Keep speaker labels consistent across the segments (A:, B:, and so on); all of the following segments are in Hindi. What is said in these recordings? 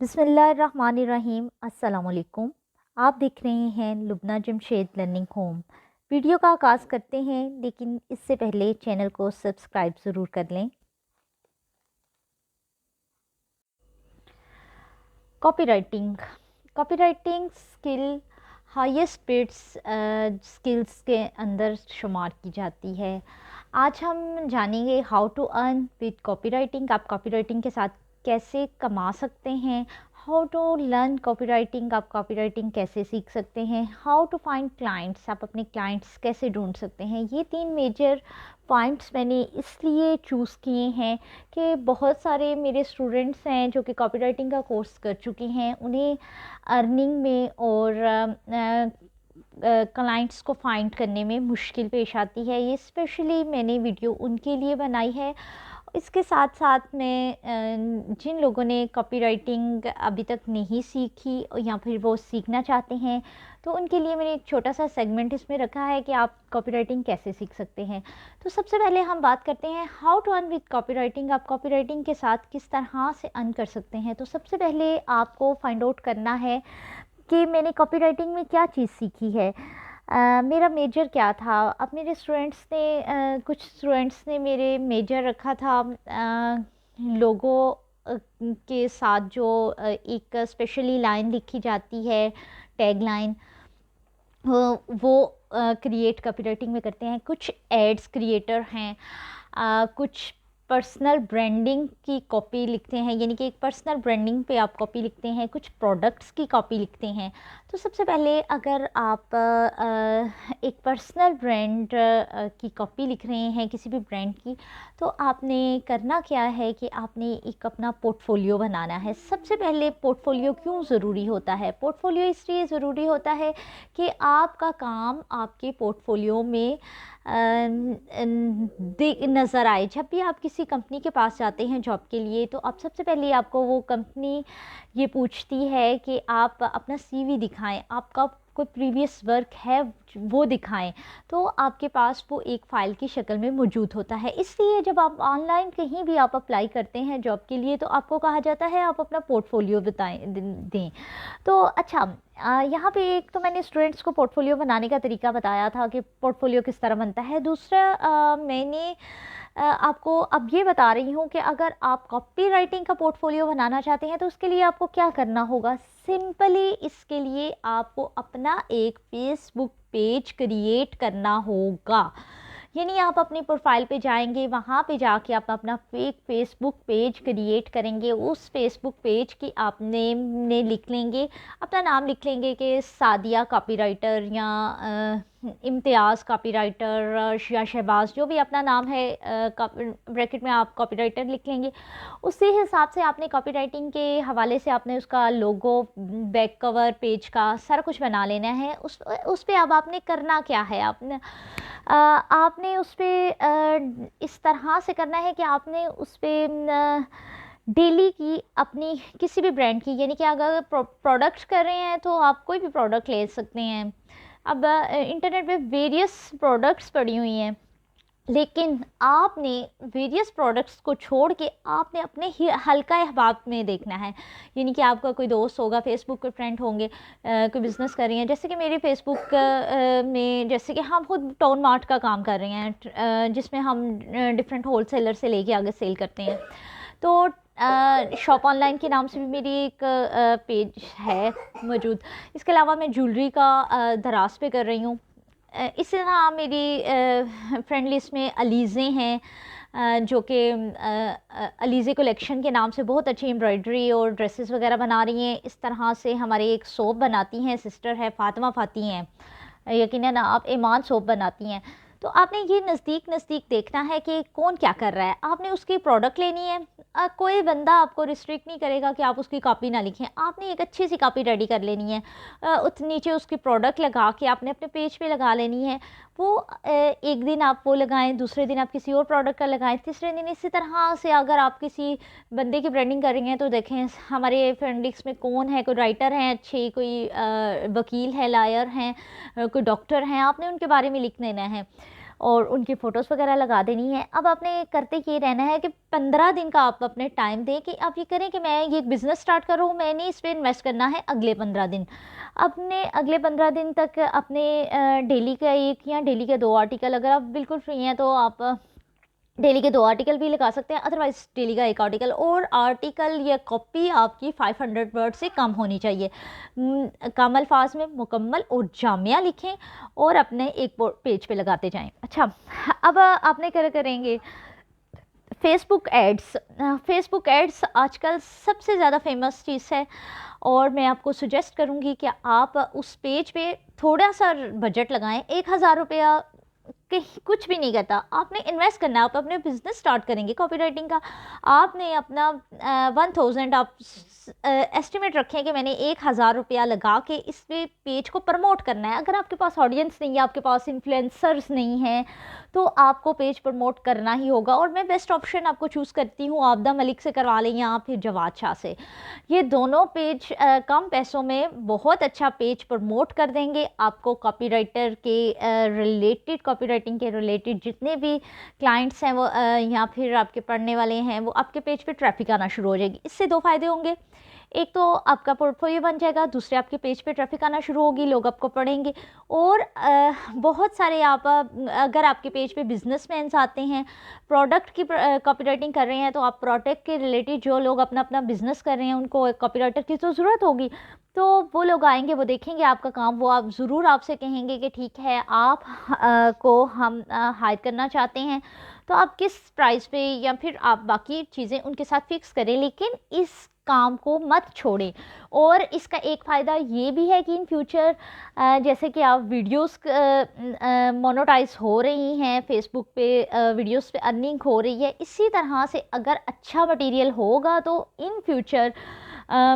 A: बिस्मिल्लाहिर्रहमानिर्रहीम। अस्सलाम वालेकुम। आप देख रहे हैं Lubna Jamshed learning home. Video का आगाज़ करते हैं, लेकिन इससे पहले चैनल को सब्सक्राइब ज़रूर कर लें। Copywriting copywriting skill highest paids skills के अंदर शुमार की जाती है। आज हम जानेंगे how to earn with copywriting. आप कॉपीराइटिंग के साथ कैसे कमा सकते हैं, हाउ टू लर्न कॉपीराइटिंग, आप कॉपीराइटिंग कैसे सीख सकते हैं, हाउ टू फाइंड क्लाइंट्स, आप अपने क्लाइंट्स कैसे ढूंढ सकते हैं। ये 3 मेजर पॉइंट्स मैंने इसलिए चूज़ किए हैं कि बहुत सारे मेरे स्टूडेंट्स हैं जो कि कॉपीराइटिंग का कोर्स कर चुके हैं। उन्हें अर्निंग में और क्लाइंट्स को फाइंड करने में मुश्किल पेश आती है। ये स्पेशली मैंने वीडियो उनके लिए बनाई है। इसके साथ साथ मैं जिन लोगों ने कॉपीराइटिंग अभी तक नहीं सीखी या फिर वो सीखना चाहते हैं, तो उनके लिए मैंने एक छोटा सा सेगमेंट इसमें रखा है कि आप कॉपीराइटिंग कैसे सीख सकते हैं। तो सबसे पहले हम बात करते हैं how to earn with copywriting. आप कॉपीराइटिंग के साथ किस तरह से अर्न कर सकते हैं। तो सबसे पहले आपको फाइंड आउट करना है कि मैंने कॉपीराइटिंग में क्या चीज़ सीखी है। मेरा मेजर क्या था। अब मेरे स्टूडेंट्स ने कुछ स्टूडेंट्स ने मेरे मेजर रखा था लोगो के साथ जो एक स्पेशली लाइन लिखी जाती है, टैग लाइन, वो क्रिएट कॉपीराइटिंग में करते हैं। कुछ एड्स क्रिएटर हैं, कुछ पर्सनल ब्रांडिंग की कॉपी लिखते हैं, यानी कि एक पर्सनल ब्रांडिंग पे आप कॉपी लिखते हैं, कुछ प्रोडक्ट्स की कॉपी लिखते हैं। तो सबसे पहले अगर आप एक पर्सनल ब्रांड की कॉपी लिख रहे हैं किसी भी ब्रांड की, तो आपने करना क्या है कि आपने एक अपना पोर्टफोलियो बनाना है। सबसे पहले पोर्टफोलियो क्यों ज़रूरी होता है? पोर्टफोलियो इसलिए ज़रूरी होता है कि आपका काम आपके पोर्टफोलियो में नज़र आए। जब भी आप किसी कंपनी के पास जाते हैं जॉब के लिए, तो आप सबसे पहले आपको वो कंपनी ये पूछती है कि आप अपना सीवी दिखाएं, आपका कोई प्रीवियस वर्क है वो दिखाएं। तो आपके पास वो एक फ़ाइल की शक्ल में मौजूद होता है। इसलिए जब आप ऑनलाइन कहीं भी आप अप्लाई करते हैं जॉब के लिए, तो आपको कहा जाता है आप अपना पोर्टफोलियो बताएं, दें। तो अच्छा, यहाँ पे एक तो मैंने स्टूडेंट्स को पोर्टफोलियो बनाने का तरीका बताया था कि पोर्टफोलियो किस तरह बनता है। दूसरा मैंने आपको अब ये बता रही हूँ कि अगर आप कॉपी राइटिंग का पोर्टफोलियो बनाना चाहते हैं, तो उसके लिए आपको क्या करना होगा। सिंपली इसके लिए आपको अपना एक फेसबुक पेज क्रिएट करना होगा। यानी आप अपनी प्रोफाइल पे जाएंगे, वहाँ पे जाके आप अपना फेक फेसबुक पेज क्रिएट करेंगे। उस फेसबुक पेज की आप नेम ने लिख लेंगे, अपना नाम लिख लेंगे कि सादिया कॉपीराइटर या इम्तियाज़ कॉपीराइटर या शहबाज, जो भी अपना नाम है, ब्रैकेट में आप कॉपीराइटर लिख लेंगे। उसी हिसाब से आपने कॉपीराइटिंग के हवाले से आपने उसका लोगो, बैक कवर पेज का सारा कुछ बना लेना है। उस पे अब आपने करना क्या है, आपने उस पर इस तरह से करना है कि आपने उस पर डेली की अपनी किसी भी ब्रांड की, यानी कि अगर प्रोडक्ट्स कर रहे हैं तो आप कोई भी प्रोडक्ट ले सकते हैं। अब इंटरनेट पे वेरियस प्रोडक्ट्स पड़ी हुई हैं, लेकिन आपने वेरियस प्रोडक्ट्स को छोड़ के आपने अपने ही हल्का अहबाब में देखना है। यानी कि आपका कोई दोस्त होगा, फेसबुक के फ्रेंड होंगे, कोई बिज़नेस कर रही हैं, जैसे कि मेरे फेसबुक में, जैसे कि हम खुद टाउन मार्ट का काम कर रहे हैं, जिसमें हम डिफरेंट होलसेलर से लेके आगे सेल करते हैं। तो शॉप ऑनलाइन के नाम से भी मेरी एक पेज है मौजूद। इसके अलावा मैं ज्वेलरी का दराज पे कर रही हूँ। इसी तरह मेरी फ्रेंड लिस्ट में अलीज़े हैं, जो कि अलीज़े कलेक्शन के नाम से बहुत अच्छी एम्ब्रॉयडरी और ड्रेसेस वगैरह बना रही हैं। इस तरह से हमारे एक सोप बनाती हैं, सिस्टर है फातिमा फ़ाती हैं, यकीनन आप ईमान सोप बनाती हैं। तो आपने ये नज़दीक नज़दीक देखना है कि कौन क्या कर रहा है, आपने उसकी प्रोडक्ट लेनी है। कोई बंदा आपको रिस्ट्रिक्ट नहीं करेगा कि आप उसकी कॉपी ना लिखें। आपने एक अच्छी सी कॉपी रेडी कर लेनी है, उस नीचे उसकी प्रोडक्ट लगा के आपने अपने पेज पे लगा लेनी है। वो एक दिन आप वो लगाएं, दूसरे दिन आप किसी और प्रोडक्ट का लगाएं, तीसरे दिन इसी तरह से अगर आप किसी बंदे की ब्रांडिंग कर रही हैं, तो देखें हमारे फ्रेंड लिस्ट में कौन है, कोई राइटर हैं अच्छे, कोई वकील है, लायर हैं, कोई डॉक्टर हैं, आपने उनके बारे में लिख देना है। और उनकी फ़ोटोज़ वगैरह लगा देनी है। अब आपने करते ये रहना है कि 15 दिन का आप अपने टाइम दें कि आप ये करें कि मैं ये बिज़नेस स्टार्ट कर रहा हूँ, मैंने इस पे इन्वेस्ट करना है अगले 15 दिन। अपने अगले 15 दिन तक अपने डेली का 1 या डेली के 2 आर्टिकल, अगर आप बिल्कुल फ्री हैं तो आप डेली के 2 आर्टिकल भी लगा सकते हैं, अदरवाइज़ डेली का 1 आर्टिकल। और आर्टिकल या कॉपी आपकी 500 वर्ड से कम होनी चाहिए। कम अल्फाज में मुकम्मल और जामिया लिखें और अपने एक पेज पे लगाते जाएं। अच्छा, अब आपने क्या करेंगे, फेसबुक एड्स। फेसबुक एड्स आजकल सबसे ज़्यादा फेमस चीज़ है और मैं आपको सजेस्ट करूँगी कि आप उस पेज पे थोड़ा सा बजट लगाएं। 1000 रुपया कुछ भी नहीं करता, आपने इन्वेस्ट करना है। आप अपने बिजनेस स्टार्ट करेंगे कॉपी राइटिंग का, आपने अपना 1000 आप एस्टिमेट रखें कि मैंने 1000 रुपया लगा के इस पे पेज को प्रमोट करना है। अगर आपके पास ऑडियंस नहीं है, आपके पास इन्फ्लुएंसर्स नहीं हैं, तो आपको पेज प्रमोट करना ही होगा। और मैं बेस्ट ऑप्शन आपको चूज़ करती हूँ, आबदा मलिक से करवा लें या फिर जवाद शाह से। ये दोनों पेज कम पैसों में बहुत अच्छा पेज प्रमोट कर देंगे। आपको कॉपीराइटर के रिलेटेड, कॉपीराइटिंग के रिलेटेड जितने भी क्लाइंट्स हैं वो या फिर आपके पढ़ने वाले हैं, वो आपके पेज पे ट्रैफिक आना शुरू हो जाएगी। इससे 2 फ़ायदे होंगे, एक तो आपका पोर्टफोलियो बन जाएगा, दूसरे आपके पेज पे ट्रैफिक आना शुरू होगी, लोग आपको पढ़ेंगे। और बहुत सारे आप अगर आपके पेज पे बिजनेसमैन्स आते हैं, प्रोडक्ट की कॉपीराइटिंग कर रहे हैं, तो आप प्रोडक्ट के रिलेटेड जो लोग अपना अपना बिजनेस कर रहे हैं, उनको एक कॉपीराइटर की तो ज़रूरत होगी। तो वो लोग आएंगे, वो देखेंगे आपका काम, वो आप ज़रूर आपसे कहेंगे कि ठीक है, आप को हम हायर करना चाहते हैं, तो आप किस प्राइस पे, या फिर आप बाकी चीज़ें उनके साथ फिक्स करें, लेकिन इस काम को मत छोड़ें। और इसका एक फ़ायदा ये भी है कि इन फ्यूचर जैसे कि आप वीडियोस मोनेटाइज हो रही हैं फेसबुक पे, वीडियोस पे अर्निंग हो रही है, इसी तरह से अगर अच्छा मटेरियल होगा तो इन फ्यूचर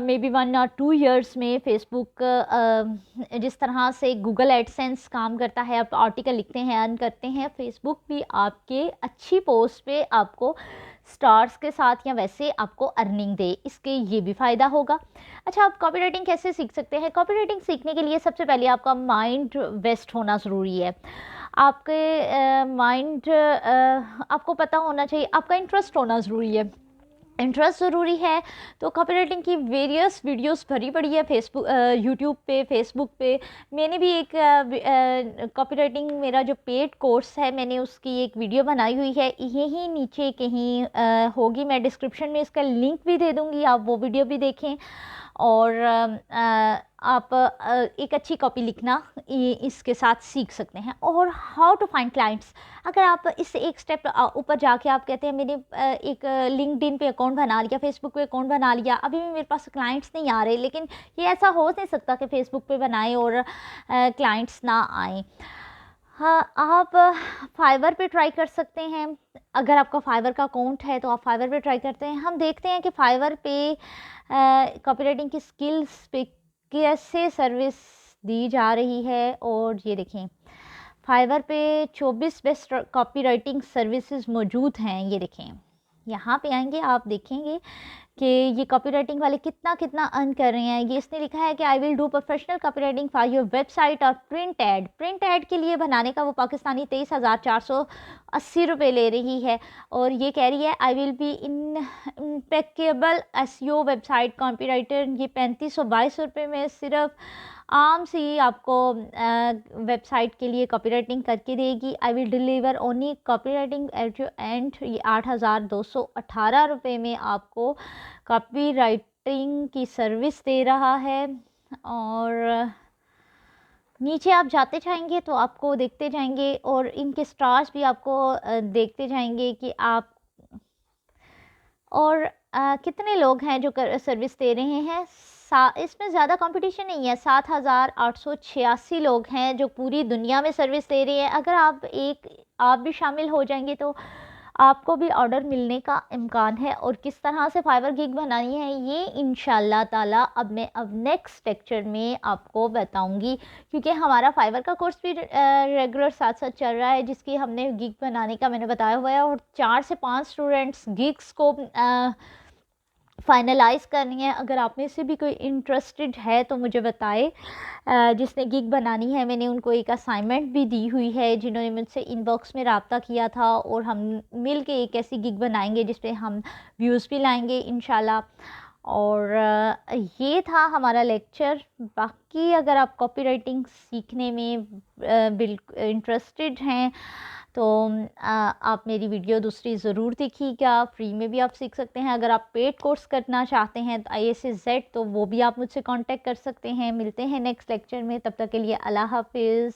A: मे बी 1 और 2 ईयर्स में फेसबुक जिस तरह से गूगल एडसेंस काम करता है, आप आर्टिकल लिखते हैं, अर्न करते हैं, फेसबुक भी आपके अच्छी पोस्ट पे आपको स्टार्स के साथ या वैसे आपको अर्निंग दे, इसके ये भी फ़ायदा होगा। अच्छा, आप कॉपी राइटिंग कैसे सीख सकते हैं? कॉपी राइटिंग सीखने के लिए सबसे पहले आपका माइंड वेस्ट होना ज़रूरी है। आपके माइंड आपको पता होना चाहिए, आपका इंटरेस्ट होना ज़रूरी है। इंटरेस्ट ज़रूरी है। तो कॉपीराइटिंग की वेरियस वीडियोस भरी पड़ी है फेसबुक, यूट्यूब पे, फेसबुक पे। मैंने भी एक कॉपीराइटिंग, मेरा जो पेड कोर्स है, मैंने उसकी एक वीडियो बनाई हुई है, यही नीचे कहीं होगी, मैं डिस्क्रिप्शन में इसका लिंक भी दे दूँगी, आप वो वीडियो भी देखें। और आप एक अच्छी कॉपी लिखना इसके साथ सीख सकते हैं। और हाउ टू फाइंड क्लाइंट्स, अगर आप इससे एक स्टेप ऊपर जाके आप कहते हैं मैंने एक लिंक्डइन पे अकाउंट बना लिया, फेसबुक पे अकाउंट बना लिया, अभी भी मेरे पास क्लाइंट्स नहीं आ रहे, लेकिन ये ऐसा हो नहीं सकता कि फेसबुक पे बनाएं और क्लाइंट्स ना आएँ। हाँ, आप फाइवर पे ट्राई कर सकते हैं। अगर आपका फाइवर का अकाउंट है तो आप फाइवर पे ट्राई करते हैं। हम देखते हैं कि फाइवर पे कॉपीराइटिंग की स्किल्स पे कैसे सर्विस दी जा रही है। और ये देखें, फाइवर पे 24 बेस्ट कॉपीराइटिंग सर्विसेज मौजूद हैं। ये देखें, यहाँ पे आएंगे, आप देखेंगे कि ये कॉपीराइटिंग वाले कितना कितना अर्न कर रहे हैं। ये इसने लिखा है कि I will do professional copywriting for your website और प्रिंट एड। प्रिंट एड के लिए बनाने का वो पाकिस्तानी 23,480 रुपये ले रही है। और ये कह रही है I will be impeccable SEO website copywriter. ये 3522 रुपये में सिर्फ आम सी आपको वेबसाइट के लिए कॉपीराइटिंग करके देगी। I will deliver only copywriting at your and. ये 8,218 रुपये में आपको कॉपीराइटिंग की सर्विस दे रहा है। और नीचे आप जाते जाएंगे तो आपको देखते जाएंगे और इनके स्टार्स भी आपको देखते जाएंगे कि आप और कितने लोग हैं जो सर्विस दे रहे हैं। इसमें ज़्यादा कंपटीशन नहीं है। 7,886 लोग हैं जो पूरी दुनिया में सर्विस दे रहे हैं। अगर आप भी शामिल हो जाएंगे तो आपको भी ऑर्डर मिलने का इम्कान है। और किस तरह से फाइवर गिग बनानी है ये इंशाल्लाह ताला अब नेक्स्ट लेक्चर में आपको बताऊंगी, क्योंकि हमारा फाइवर का कोर्स भी रेगुलर साथ साथ चल रहा है, जिसकी हमने गिग बनाने का मैंने बताया हुआ है। और 4 से 5 स्टूडेंट्स गिग्स को फाइनलाइज़ करनी है। अगर आप में से भी कोई इंटरेस्टेड है तो मुझे बताए, जिसने गिग बनानी है। मैंने उनको एक असाइनमेंट भी दी हुई है, जिन्होंने मुझसे इनबॉक्स में रब्ता किया था, और हम मिल के एक ऐसी गिग बनाएंगे जिस पे हम व्यूज़ भी लाएंगे इंशाल्लाह। और ये था हमारा लेक्चर। बाकी अगर आप कॉपीराइटिंग सीखने में बिल्कुल इंटरेस्टेड हैं तो आप मेरी वीडियो दूसरी ज़रूर देखिएगा। फ्री में भी आप सीख सकते हैं। अगर आप पेड कोर्स करना चाहते हैं तो IAS-Z, तो वो भी आप मुझसे कांटेक्ट कर सकते हैं। मिलते हैं नेक्स्ट लेक्चर में, तब तक के लिए अल्लाह हाफिज़।